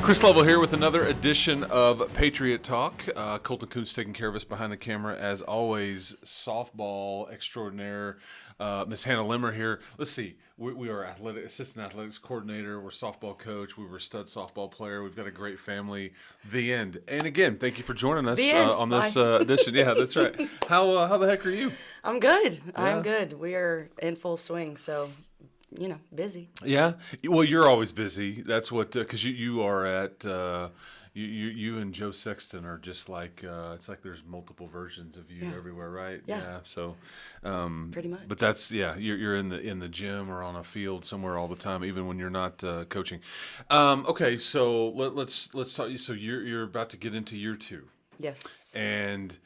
Chris Lovell here with another edition of Patriot Talk. Colton Kuntz taking care of us behind the camera as always. Softball extraordinaire, Miss Hannah Limmer here. Let's see, we are assistant athletics coordinator. We're softball coach. We were a stud softball player. We've got a great family. The end. And again, thank you for joining us on this edition. Yeah, that's right. How the heck are you? I'm good. Yeah. I'm good. We are in full swing, so busy. Yeah. Well, you're always busy. That's what, because you are at, you and Joe Sexton are just like, it's like there's multiple versions of you everywhere, right? Yeah. So, pretty much. But that's, you're in the gym or on a field somewhere all the time, even when you're not coaching. Okay. So let's talk. So you're about to get into year 2. Yes. And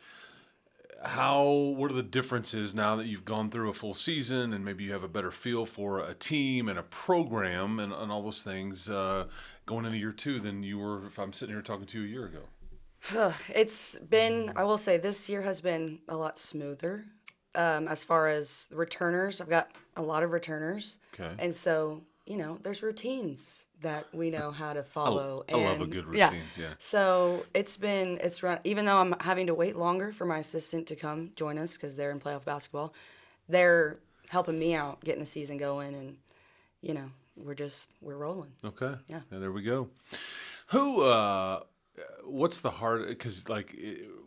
what are the differences now that you've gone through a full season and maybe you have a better feel for a team and a program and all those things going into year 2 than you were if I'm sitting here talking to you a year ago? It's been, I will say, this year has been a lot smoother as far as returners. I've got a lot of returners. Okay. And so, there's routines that we know how to follow. I love a good routine. Yeah. So it's run, even though I'm having to wait longer for my assistant to come join us because they're in playoff basketball, they're helping me out getting the season going, and we're rolling. Okay. Yeah. There we go. What's the hard? Because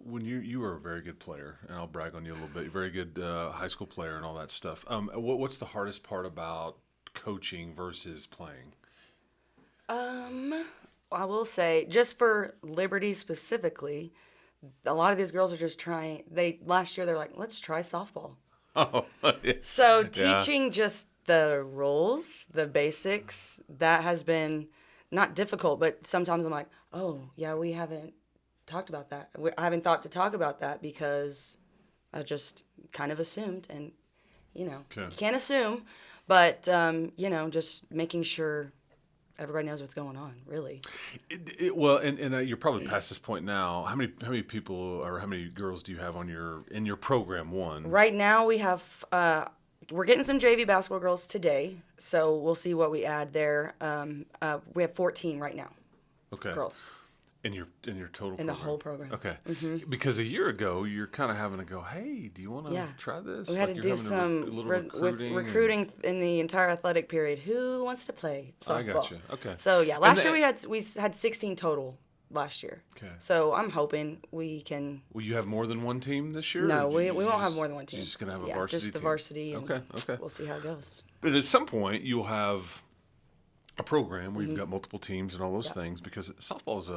when you were a very good player, and I'll brag on you a little bit, very good high school player and all that stuff. What's the hardest part about coaching versus playing? I will say, just for Liberty specifically, a lot of these girls are just trying. Last year they're like, let's try softball. Oh, yeah. So teaching just the rules, the basics, that has been not difficult, but sometimes I'm like, oh yeah, we haven't talked about that. I haven't thought to talk about that because I just kind of assumed, and you can't assume, but just making sure everybody knows what's going on, really. Well, and you're probably past this point now. How many people or how many girls do you have in your program? One right now we have. We're getting some JV basketball girls today, so we'll see what we add there. We have 14 right now. Okay. Girls. In your total in program? The whole program. Okay. Mm-hmm. Because a year ago, you're kind of having to go, hey, do you want to try this? We had to do some with recruiting in the entire athletic period. Who wants to play softball? I got you. Okay. So last year we had 16 total last year. Okay. So I'm hoping we can. Will you have more than one team this year? No, we won't have more than one team. You're just gonna have a varsity just the team? varsity. And okay. We'll see how it goes. But at some point, you'll have a program where you've got multiple teams and all those things, because softball is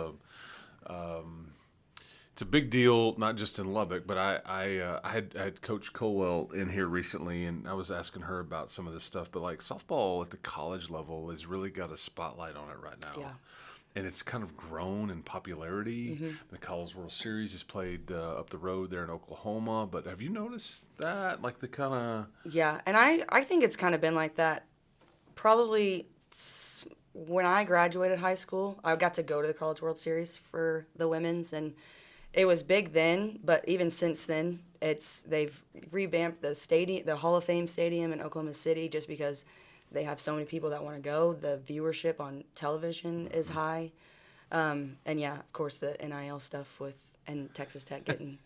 it's a big deal, not just in Lubbock, but I had Coach Colwell in here recently, and I was asking her about some of this stuff. But softball at the college level has really got a spotlight on it right now. Yeah. And it's kind of grown in popularity. Mm-hmm. The College World Series is played up the road there in Oklahoma. But have you noticed that? The kind of... Yeah, and I think it's kind of been like that. Probably when I graduated high school, I got to go to the College World Series for the women's, and it was big then. But even since then, they've revamped the stadium, the Hall of Fame stadium in Oklahoma City, just because they have so many people that want to go. The viewership on television is high. And of course, the NIL stuff and Texas Tech getting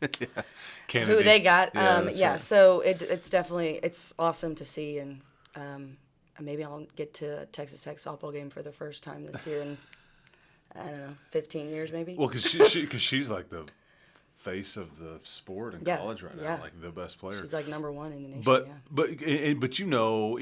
Kennedy. who they got. Right. So it's definitely, it's awesome to see. And maybe I'll get to a Texas Tech softball game for the first time this year in, I don't know, 15 years maybe. Well, because she's like the face of the sport in college right now, the best player. She's number one in the nation. But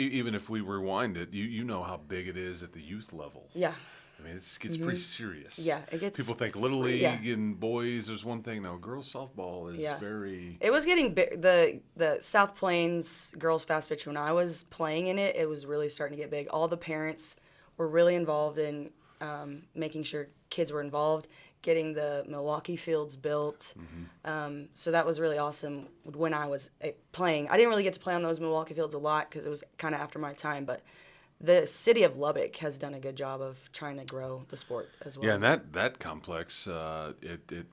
even if we rewind it, you know how big it is at the youth level. Yeah. I mean, it gets pretty serious. Yeah, it gets. People think Little League and boys is one thing. Now, girls softball is very. It was getting big. The South Plains girls fast pitch, when I was playing in it, it was really starting to get big. All the parents were really involved in making sure kids were involved, getting the Milwaukee fields built. Mm-hmm. So that was really awesome when I was playing. I didn't really get to play on those Milwaukee fields a lot because it was kind of after my time, but the city of Lubbock has done a good job of trying to grow the sport as well. Yeah, and that complex at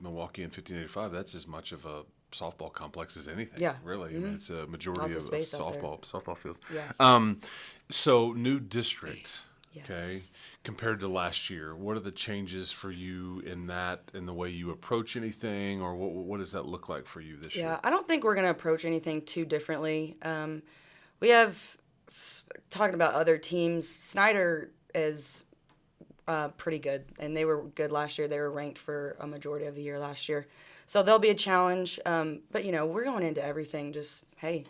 Milwaukee in 1585, that's as much of a softball complex as anything. Yeah. Really. Mm-hmm. I mean, it's a majority Lots of space softball field. Yeah. So new district. Yes. Okay. Compared to last year, what are the changes for you in the way you approach anything, or what does that look like for you this year? Yeah, I don't think we're going to approach anything too differently. We have, talking about other teams, Snyder is pretty good, and they were good last year. They were ranked for a majority of the year last year. So there'll be a challenge. But, we're going into everything just, hey,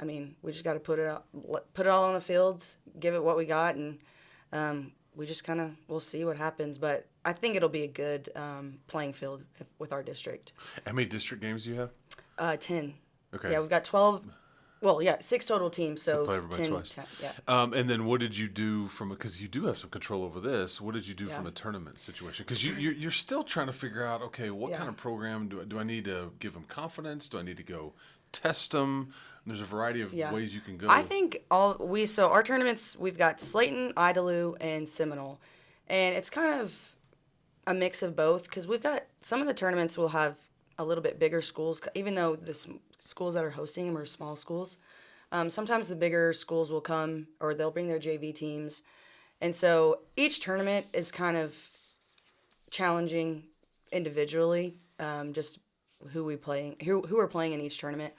we just got to put it all on the field, give it what we got, and we just we'll see what happens. But I think it'll be a good playing field with our district. How many district games do you have? 10. Okay. Yeah, we've got 12. Well, yeah, 6 total teams, so play everybody 10, twice. 10, yeah. And then what did you do because you do have some control over this, what did you do from a tournament situation? Because you're still trying to figure out, okay, what kind of program do I need to give them confidence? Do I need to go test them? There's a variety of ways you can go. I think our tournaments, we've got Slayton, Idalou, and Seminole. And it's kind of a mix of both because we've got some of the tournaments will have a little bit bigger schools, even though the schools that are hosting them are small schools. Sometimes the bigger schools will come or they'll bring their JV teams. And so each tournament is kind of challenging individually, just who we're playing in each tournament.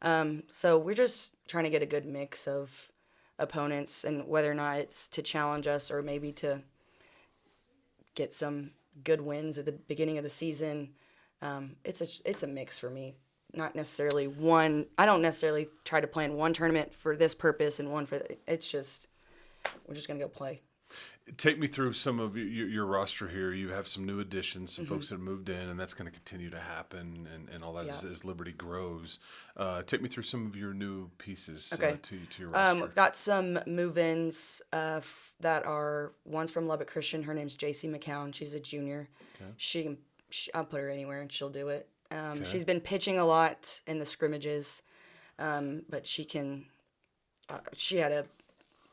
So we're just trying to get a good mix of opponents and whether or not it's to challenge us or maybe to get some good wins at the beginning of the season. It's a mix for me. Not necessarily one. I don't necessarily try to plan one tournament for this purpose and one for it's just we're just gonna go play. Take me through some of your roster here. You have some new additions, some folks that have moved in, and that's going to continue to happen and all that as Liberty grows. Take me through some of your new pieces to your roster. We've got some move-ins that are, one's from Lubbock Christian. Her name's JC McCown. She's a junior. Okay. I'll put her anywhere and she'll do it. She's been pitching a lot in the scrimmages, but she had a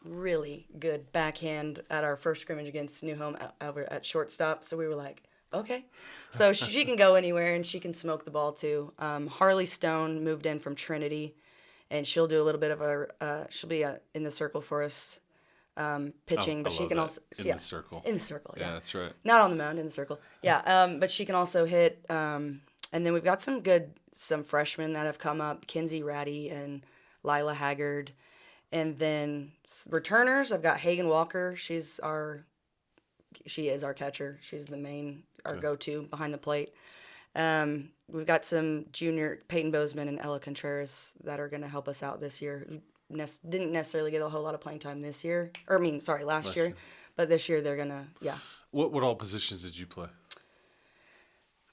really good backhand at our first scrimmage against New Home over at shortstop. So we were like, okay. So she can go anywhere and she can smoke the ball too. Harley Stone moved in from Trinity, and she'll do a little bit of she'll be in the circle for us pitching, but she can also in the circle. In the circle, yeah. Yeah, that's right. Not on the mound, in the circle. Yeah, but she can also hit. And then we've got some freshmen that have come up, Kinsey Ratty and Lila Haggard. And then returners, I've got Hagen Walker. She is our catcher. She's our go-to behind the plate. We've got some junior Peyton Bozeman and Ella Contreras that are going to help us out this year. Didn't necessarily get a whole lot of playing time last year. But this year they're going to, yeah. What all positions did you play?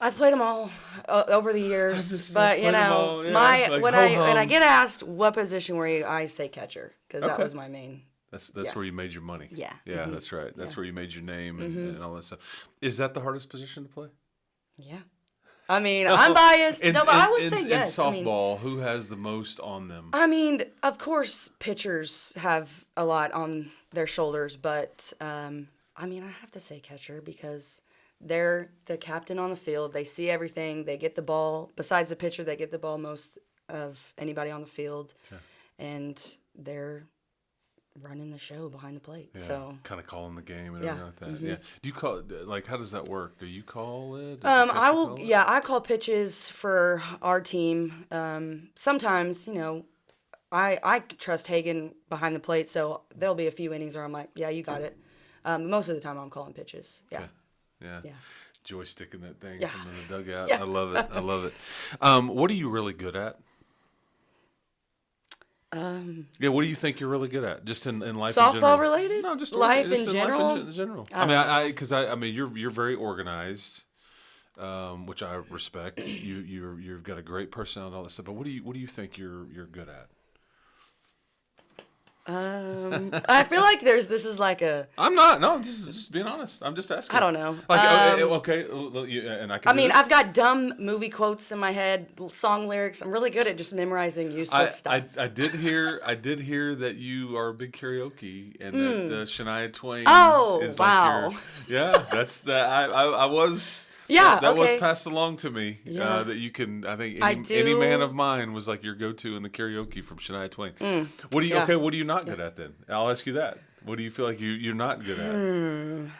I've played them all over the years, but when I get asked what position were you, I say catcher because that was my main. That's where you made your money. Yeah. Yeah, that's right. That's where you made your name and all that stuff. Is that the hardest position to play? Yeah. I'm biased. But I would say yes. In softball, who has the most on them? Of course, pitchers have a lot on their shoulders, but I have to say catcher because they're the captain on the field. They see everything. They get the ball. Besides the pitcher, they get the ball most of anybody on the field. Okay. And they're running the show behind the plate. Yeah, so kind of calling the game and everything like that. Mm-hmm. Yeah. Do you call it, how does that work? Do you call it? I call pitches for our team. Sometimes, I trust Hagen behind the plate, so there'll be a few innings where I'm like, yeah, you got it. Most of the time I'm calling pitches. Yeah. Okay. Yeah. Joysticking that thing from the dugout. Yeah. I love it. What are you really good at? What do you think you're really good at? Just in life in general? Softball related? No, just life in general. Life in general. You're very organized, which I respect. You've got a great personality and all that stuff. But what do you think you're good at? I feel like this is like a. I'm not. No, I'm just being honest. I'm just asking. I don't know. Okay, and I can. I've got dumb movie quotes in my head, song lyrics. I'm really good at just memorizing useless stuff. I did hear that you are a big karaoke and that Shania Twain. Oh, is wow! Like that's the I was. Yeah, that was passed along to me. Yeah. That you can. I think any man of mine was like your go-to in the karaoke from Shania Twain. What do you? Yeah. Okay, what are you not good at then? I'll ask you that. What do you feel like you're not good at?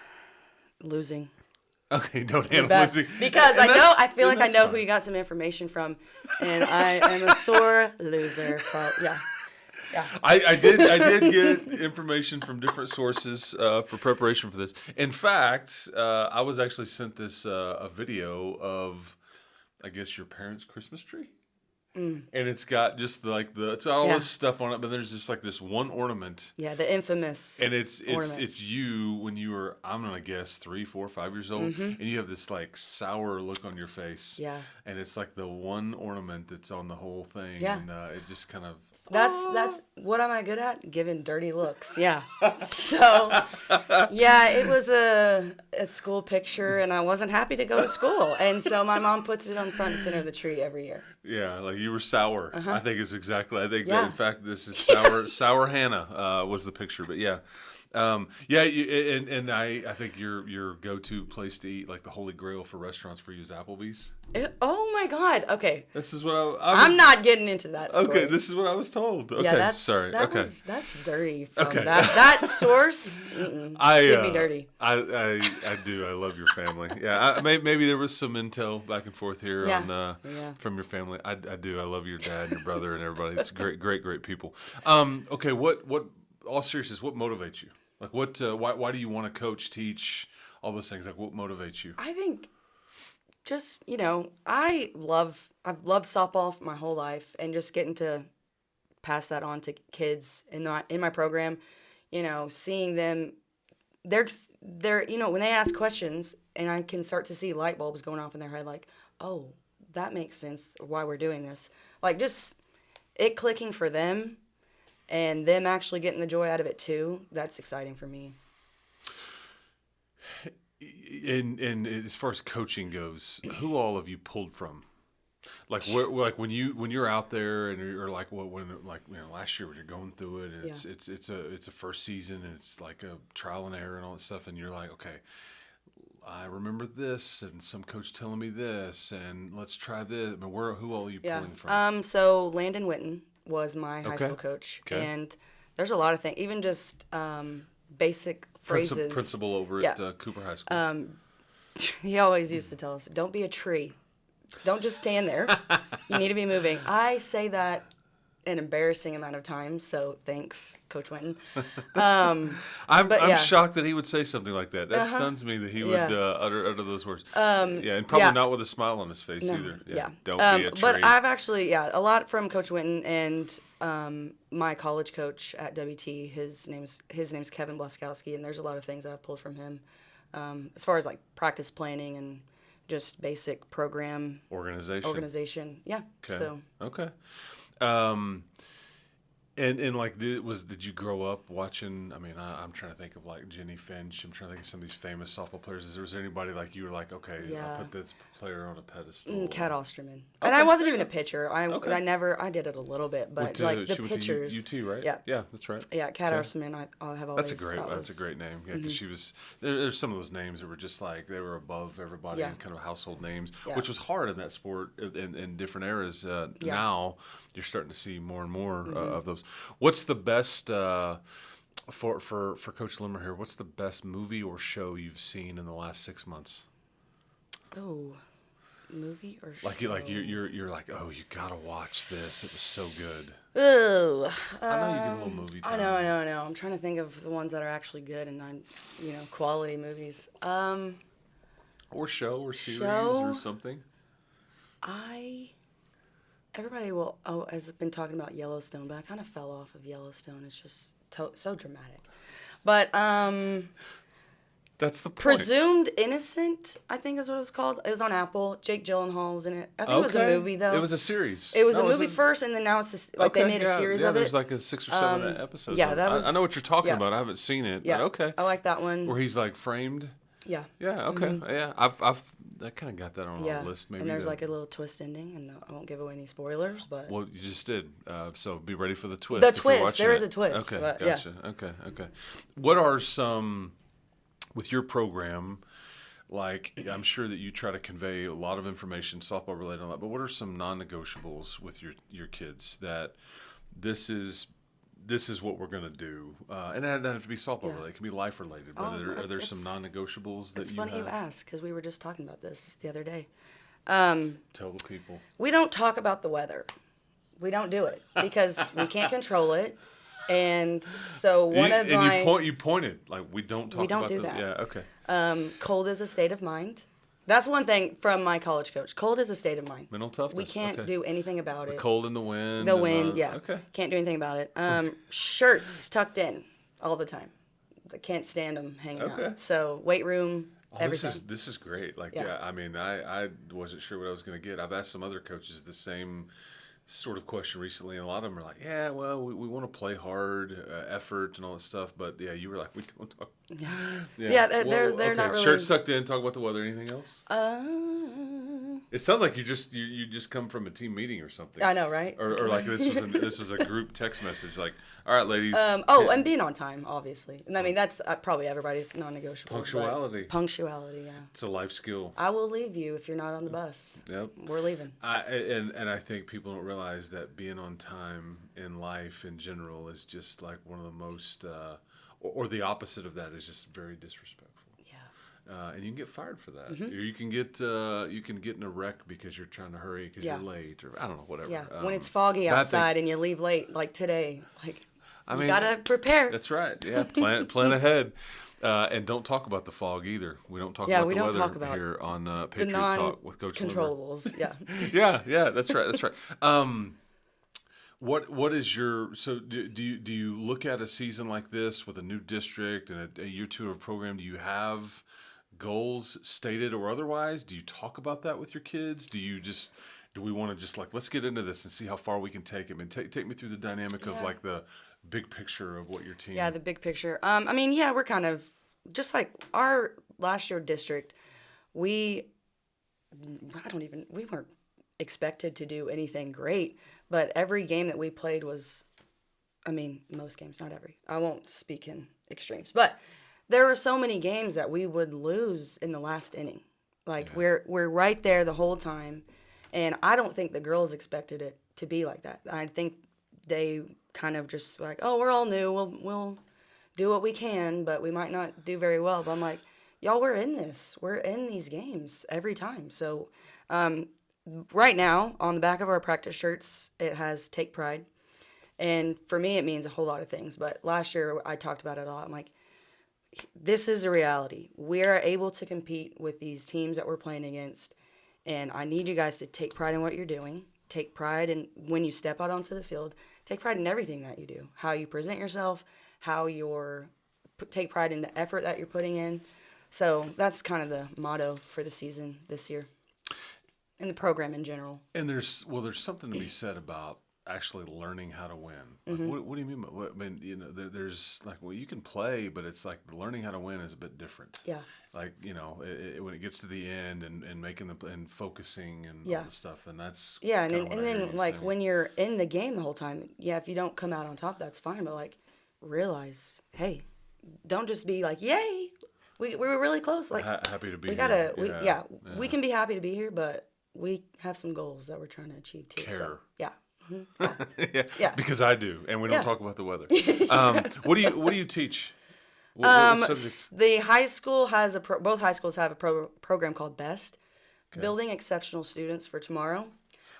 Losing. Okay, don't handle losing. Because I feel like I know who you got some information from, and I am a sore loser. Yeah. Yeah. I did get information from different sources for preparation for this. In fact, I was actually sent this a video of, I guess, your parents' Christmas tree. And it's got just it's got all this stuff on it, but there's just like this one ornament. Yeah, the infamous. And it's ornament. you when you were, I'm gonna guess 3, 4, 5 years old, and you have this like sour look on your face. Yeah. And it's like the one ornament that's on the whole thing. Yeah. And it just kind of. That's what am I good at? Giving dirty looks. Yeah. So, yeah, it was a school picture, and I wasn't happy to go to school, and so my mom puts it on front and center of the tree every year. Yeah, like you were sour. I think it's exactly. I think that, Yeah. in fact, this is sour Hannah was the picture, but yeah. And I think your go-to place to eat, like the holy grail for restaurants for you, is Applebee's. Oh my God! Okay, This is what I'm not getting into that. Story. Okay, this is what I was told. Okay, Yeah, that's dirty. From that source. Give me dirty. I do. I love your family. Yeah, maybe there was some intel back and forth here from your family. I do. I love your dad and your brother and everybody. It's great people. Okay, what all seriousness, what motivates you? Like what? Why do you want to coach, teach, all those things? Like what motivates you? I think just I've loved softball for my whole life, and just getting to pass that on to kids in my program. Seeing them, they're when they ask questions, and I can start to see light bulbs going off in their head, like, oh, that makes sense why we're doing this. Like just it clicking for them. And them actually getting the joy out of it too, that's exciting for me. And as far as coaching goes, who all have you pulled from? Like when you're out there and you're like last year when you're going through it and it's a first season and it's like a trial and error and all that stuff, and you're like, okay, I remember this and some coach telling me this and let's try this. I mean, who all are you pulling from? So Landon Witten was my high school coach, and there's a lot of things, even just basic phrases. Principal over at Cooper High School. He always used to tell us, "Don't be a tree. Don't just stand there. You need to be moving." I say that an embarrassing amount of times, so thanks, Coach Winton. I'm shocked that he would say something like that. That stuns me that he would utter those words. And probably not with a smile on his face either. Don't be a tree. But I've actually, a lot from Coach Winton and my college coach at WT. His name's Kevin Blaskowski, and there's a lot of things that I've pulled from him as far as like practice planning and just basic program organization. Yeah. Okay. So. Okay. And like, did you grow up watching? I mean, I'm trying to think of like Jenny Finch. I'm trying to think of some of these famous softball players. Was there anybody like you were like, okay, I'll put this player on a pedestal? Kat Osterman. Okay. And I wasn't even a pitcher. I did it a little bit, but like the pitchers. UT, right? Yeah, that's right. Yeah, Kat Osterman. I have always. That's a great name. Yeah, because she was. There's some of those names that were just like they were above everybody and kind of household names, which was hard in that sport in different eras. Now you're starting to see more and more of those. What's the best for Coach Limmer here? What's the best movie or show you've seen in the last 6 months? Oh, movie or show? Like you're like, oh, you gotta watch this. It was so good. Oh, I know you get a little movie time. I know. I'm trying to think of the ones that are actually good and quality movies. Or show or series or something. Everybody has been talking about Yellowstone, but I kind of fell off of Yellowstone. It's just so dramatic. But that's the point. Presumed Innocent, I think is what it was called. It was on Apple. Jake Gyllenhaal was in it. I think it was a movie though. It was a series. It was a movie first, and then now it's they made a series of it. There's like a 6 or 7 episodes. Yeah, that was. I know what you're talking about. I haven't seen it. Yeah, but okay. I like that one. Where he's like framed. Yeah. Yeah. Okay. Yeah. I kind of got that on our list. Maybe. And there's like a little twist ending, and I won't give away any spoilers, but. Well, you just did. So be ready for the twist. The twist. There is a twist. Okay. But, gotcha. Yeah. Okay. What are some with your program? Like, I'm sure that you try to convey a lot of information, softball related on that. But what are some non-negotiables with your kids that this is this is what we're going to do. And it doesn't have to be softball related. It can be life related. But are there some non-negotiables that It's you funny have? you ask, because we were just talking about this the other day. Tell the people. We don't talk about the weather. We don't do it because we can't control it. And so You pointed like we don't talk about do the, that. Yeah, okay. Cold is a state of mind. That's one thing from my college coach. Cold is a state of mind. Mental toughness. We can't do anything about it. Cold and the wind. The wind, yeah. Okay. Can't do anything about it. Shirts tucked in all the time. I can't stand them hanging out. So weight room, everything. This is great. Like, yeah, I mean, I wasn't sure what I was going to get. I've asked some other coaches the same sort of question recently, and a lot of them are like, yeah, well, we want to play hard, effort and all that stuff, but yeah, you were like, we don't talk. Yeah, they're not really. Shirts tucked in, talk about the weather, anything else? It sounds like you just come from a team meeting or something. I know, right? Or like this was a group text message, like, all right, ladies. And being on time, obviously. And I mean, that's probably everybody's non-negotiable. Punctuality, yeah. It's a life skill. I will leave you if you're not on the bus. Yep. We're leaving. And I think people don't realize that being on time in life in general is just like one of the most, or the opposite of that is just very disrespectful. And you can get fired for that. Or you can get in a wreck because you're trying to hurry because you're late, or I don't know, whatever. Yeah, when it's foggy outside and you leave late, like today, you gotta prepare. That's right. Yeah, plan ahead. And don't talk about the fog either. We don't talk about the weather here on Patriot Talk with Coach Limmer. Controllables, yeah. Yeah, that's right. What is your, so do you look at a season like this with a new district and a year two of program? Do you have goals stated or otherwise? Do you talk about that with your kids? Do we want to just like, let's get into this and see how far we can take them? And take me through the dynamic of like the big picture of what your team. Yeah, the big picture. I mean, we're kind of just like our last year district. We weren't expected to do anything great, but every game that we played was, I mean, most games, not every. I won't speak in extremes, but there were so many games that we would lose in the last inning. Like we're right there the whole time, and I don't think the girls expected it to be like that. I think they kind of just like, oh, we're all new. We'll do what we can, but we might not do very well. But I'm like, y'all, we're in this. We're in these games every time. So right now, on the back of our practice shirts, it has Take Pride. And for me, it means a whole lot of things. But last year, I talked about it a lot. I'm like, this is a reality. We are able to compete with these teams that we're playing against. And I need you guys to take pride in what you're doing. Take pride in when you step out onto the field. Take pride in everything that you do. How you present yourself, take pride in the effort that you're putting in. So that's kind of the motto for the season this year, and the program in general. And there's something to be said about actually learning how to win. Like, what do you mean by what? I mean, there's like, well, you can play, but it's like learning how to win is a bit different. Yeah. Like, when it gets to the end and making and focusing and all the stuff, and that's and then like when you're in the game the whole time, if you don't come out on top, that's fine. But like, realize, hey, don't just be like, yay, we were really close. Like, happy to be we here. We can be happy to be here, but we have some goals that we're trying to achieve too. Care. So, yeah. Because I do, and we don't talk about the weather. What do you teach? What the high school has both high schools have a program called BEST, Building Exceptional Students for Tomorrow,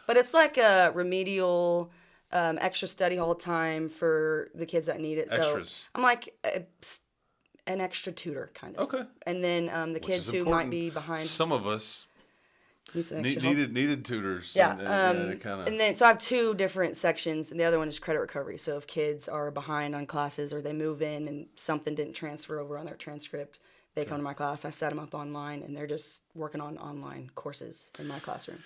but it's like a remedial, extra study hall time for the kids that need it. Extras. So I'm like an extra tutor kind of. Okay. And then the kids who might be behind. Some of us needed tutors. Yeah. And then so I have two different sections, and the other one is credit recovery. So if kids are behind on classes or they move in and something didn't transfer over on their transcript, they come to my class. I set them up online, and they're just working on online courses in my classroom.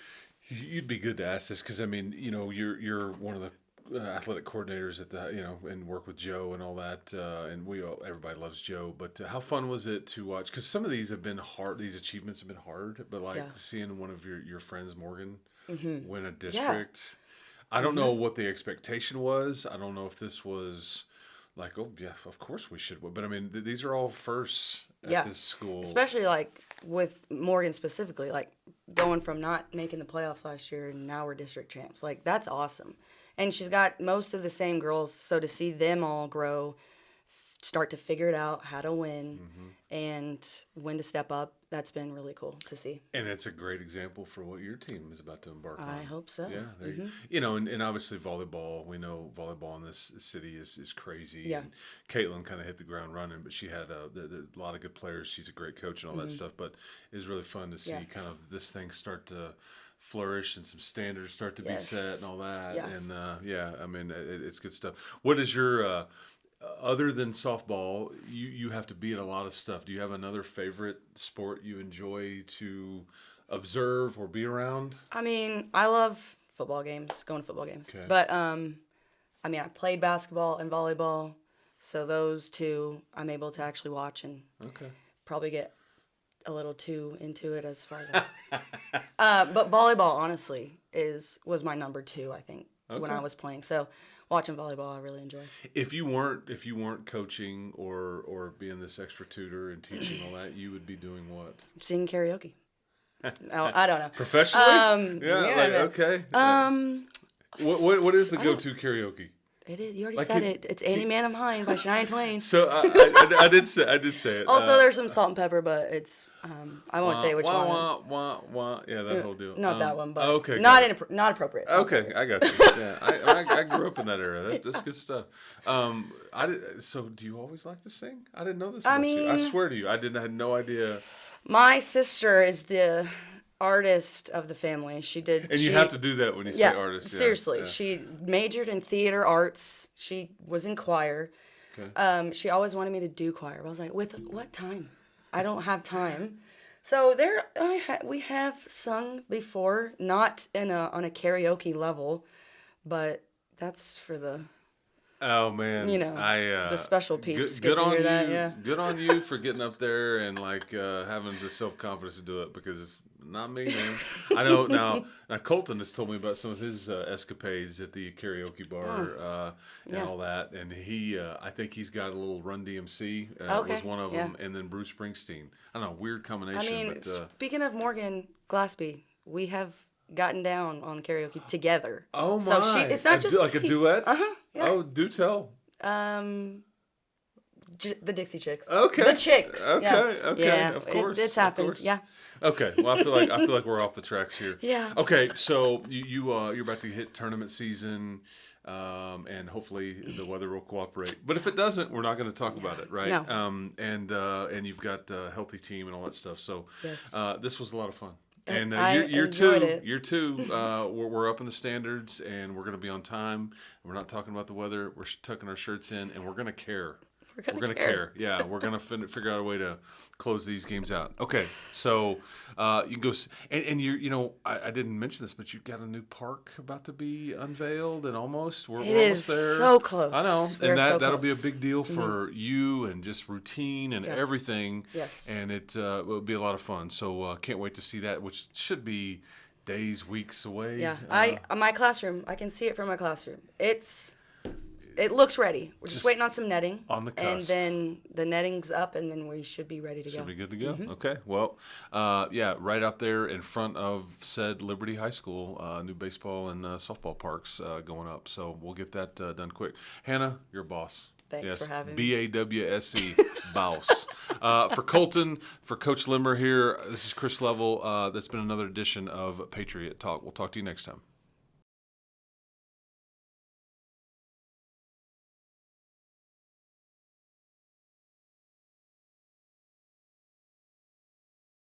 You'd be good to ask this because I mean, you're one of the athletic coordinators at the and work with Joe and all that, and everybody loves Joe. But how fun was it to watch? Because some of these have been hard. These achievements have been hard. But like seeing one of your friends, Morgan, win a district. I don't know what the expectation was. I don't know if this was like, oh yeah, of course we should. But I mean, these are all firsts at this school. Especially like with Morgan specifically, like going from not making the playoffs last year and now we're district champs. Like, that's awesome. And she's got most of the same girls, so to see them all grow, start to figure it out, how to win, and when to step up, that's been really cool to see. And it's a great example for what your team is about to embark on. I hope so. Yeah, you know, and obviously volleyball. We know volleyball in this city is crazy. Yeah. And Caitlin kind of hit the ground running, but she had a lot of good players. She's a great coach and all that stuff. But it's really fun to see kind of this thing start to flourish and some standards start to be set and all that. Yeah. And I mean, it's good stuff. What is your other than softball, you have to be at a lot of stuff. Do you have another favorite sport you enjoy to observe or be around? I mean, I love football games, going to football games. Okay. But, I mean, I played basketball and volleyball, so those two I'm able to actually watch and probably get a little too into it as far as but volleyball, honestly, was my number 2, I think, when I was playing. So watching volleyball, I really enjoy. If you weren't coaching or being this extra tutor and teaching all that, you would be doing what? Singing karaoke. No, I don't know. Professionally? Yeah, okay. What is the go-to karaoke? It is. You already said it. It's Annie Man I'm High by Shania Twain. So I did say it. Also, there's some Salt and Pepper, but it's I won't say which one. Yeah, that whole deal. Not that one, but okay, not appropriate. Okay, I got you. Yeah, I grew up in that era. That's good stuff. So do you always like to sing? I didn't know this about you. I swear to you, I had no idea. My sister is the artist of the family. And you have to do that when you say artist. Yeah, seriously. yeah. She majored in theater arts. She was in choir. Okay. She always wanted me to do choir. But I was like, with what time? I don't have time. So we have sung before, not on a karaoke level, but that's for the. Oh man, the special peeps. Good on you. That, yeah. Good on you for getting up there and having the self-confidence to do it, because it's not me, man. I know now. Colton has told me about some of his escapades at the karaoke bar and all that, and I think he's got a little Run DMC was one of them, and then Bruce Springsteen. I don't know, weird combination. I mean, but, speaking of Morgan Glaspie, we have gotten down on karaoke together. Oh my! So it's not just like a duet. Yeah. Oh, do tell. The Dixie Chicks. Okay. The Chicks. Okay. Yeah. Okay. Yeah. Of course. It's happened. Course. Yeah. Okay. Well, I feel like we're off the tracks here. Yeah. Okay. So you're about to hit tournament season, and hopefully the weather will cooperate. But if it doesn't, we're not going to talk about it, right? No. And you've got a healthy team and all that stuff. So yes. This was a lot of fun. And year two, we're up in the standards, and we're going to be on time. We're not talking about the weather. We're tucking our shirts in, and we're going to care. We're going to care. Yeah, we're going to figure out a way to close these games out. Okay, so you can go, and I didn't mention this, but you've got a new park about to be unveiled, and we're almost there. It is so close. I know, We're and so that'll close. be a big deal for you and just routine and everything. Yes. And it will be a lot of fun. So can't wait to see that, which should be days, weeks away. Yeah, my classroom, I can see it from my classroom. It looks ready. We're just waiting on some netting. On the cusp. And then the netting's up, and then we should be ready to go. Should be good to go. Okay. Well, right out there in front of said Liberty High School, new baseball and softball parks going up. So we'll get that done quick. Hannah, you're a boss. Thanks for having me. BAWSE, boss. For Colton, for Coach Limmer here, this is Chris Level. That's been another edition of Patriot Talk. We'll talk to you next time.